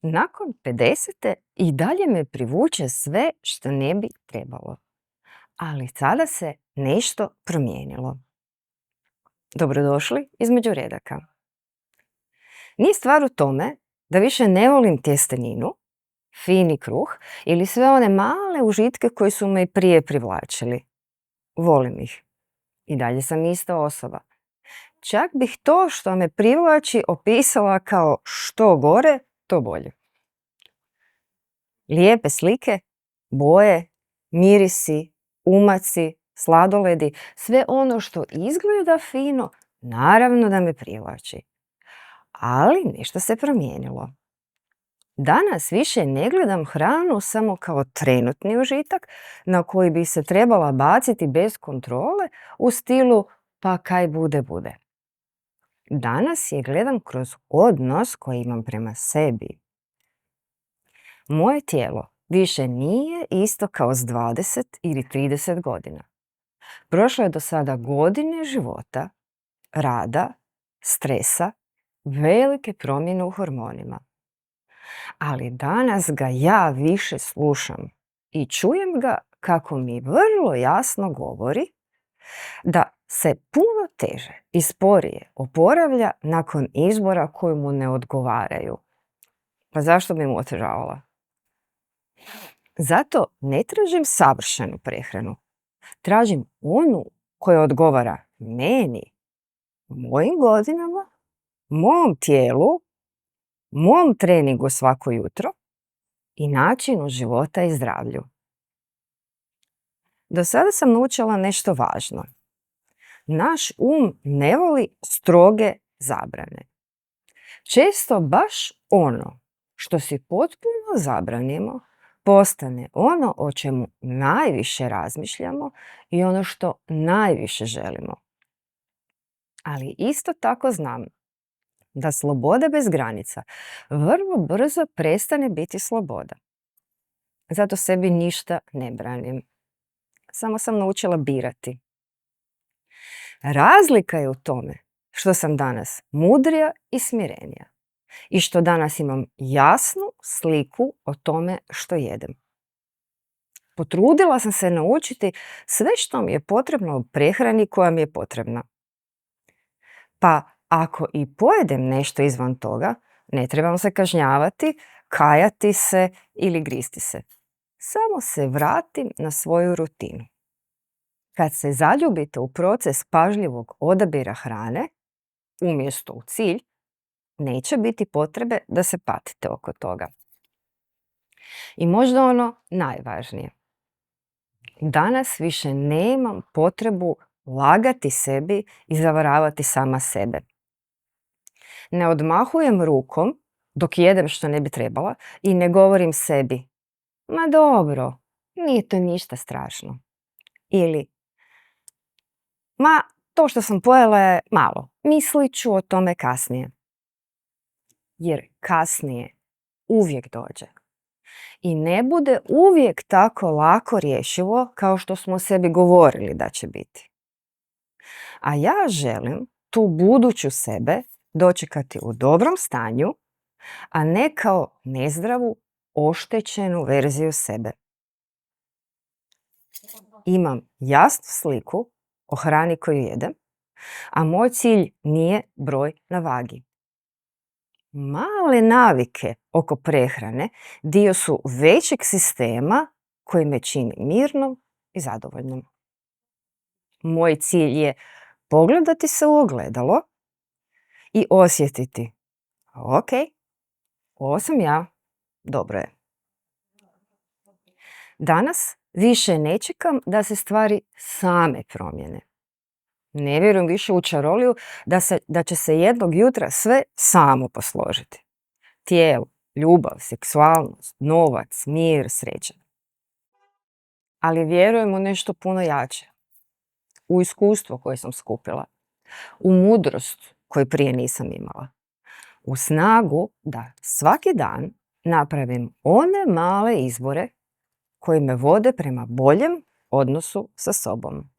Nakon 50. i dalje me privuče sve što ne bi trebalo. Ali sada se nešto promijenilo. Dobrodošli između redaka. Nije stvar u tome da više ne volim tjesteninu, fini kruh ili sve one male užitke koji su me i prije privlačili. Volim ih. I dalje sam ista osoba. Čak bih to što me privlači opisala kao što gore, to bolje. Lijepe slike, boje, mirisi, umaci, sladoledi, sve ono što izgleda fino, naravno da me privlači. Ali nešto se promijenilo. Danas više ne gledam hranu samo kao trenutni užitak na koji bi se trebala baciti bez kontrole u stilu pa kaj bude, bude. Danas je gledam kroz odnos koji imam prema sebi. Moje tijelo više nije isto kao s 20 ili 30 godina. Prošlo je do sada godine života, rada, stresa, velike promjene u hormonima. Ali danas ga ja više slušam i čujem ga kako mi vrlo jasno govori da se puno teže i sporije oporavlja nakon izbora koji mu ne odgovaraju. Pa zašto bi mu otežavala? Zato ne tražim savršenu prehranu. Tražim onu koja odgovara meni, mojim godinama, mom tijelu, mom treningu svako jutro i načinu života i zdravlju. Do sada sam naučila nešto važno. Naš ne voli stroge zabrane. Često baš ono što si potpuno zabranimo postane ono o čemu najviše razmišljamo i ono što najviše želimo. Ali isto tako znam da sloboda bez granica vrlo brzo prestane biti sloboda. Zato sebi ništa ne branim. Samo sam naučila birati. Razlika je u tome što sam danas mudrija i smirenija i što danas imam jasnu sliku o tome što jedem. Potrudila sam se naučiti sve što mi je potrebno u prehrani koja mi je potrebna. Pa ako i pojedem nešto izvan toga, ne trebam se kažnjavati, kajati se ili gristi se. Samo se vratim na svoju rutinu. Kad se zaljubite u proces pažljivog odabira hrane, umjesto u cilj, neće biti potrebe da se patite oko toga. I možda ono najvažnije. Danas više nemam potrebu lagati sebi i zavaravati sama sebe. Ne odmahujem rukom dok jedem što ne bi trebala i ne govorim sebi ma dobro, nije to ništa strašno. Ili ma to što sam pojela je malo, mislit ću o tome kasnije. Jer kasnije uvijek dođe. I ne bude uvijek tako lako rješivo kao što smo sebi govorili da će biti. A ja želim tu buduću sebe dočekati u dobrom stanju, a ne kao nezdravu, oštećenu verziju sebe. Imam jasnu sliku o hrani koju jedem, a moj cilj nije broj na vagi. Male navike oko prehrane dio su većeg sistema koji me čini mirnom i zadovoljnom. Moj cilj je pogledati se u ogledalo i osjetiti, ok, ovo sam ja, dobro je. Danas više ne čekam da se stvari same promijene. Ne vjerujem više u čaroliju da će se jednog jutra sve samo posložiti. Tijelo, ljubav, seksualnost, novac, mir, sreća. Ali vjerujem u nešto puno jače. U iskustvo koje sam skupila. U mudrost koju prije nisam imala. U snagu da svaki dan napravim one male izbore koji me vode prema boljem odnosu sa sobom.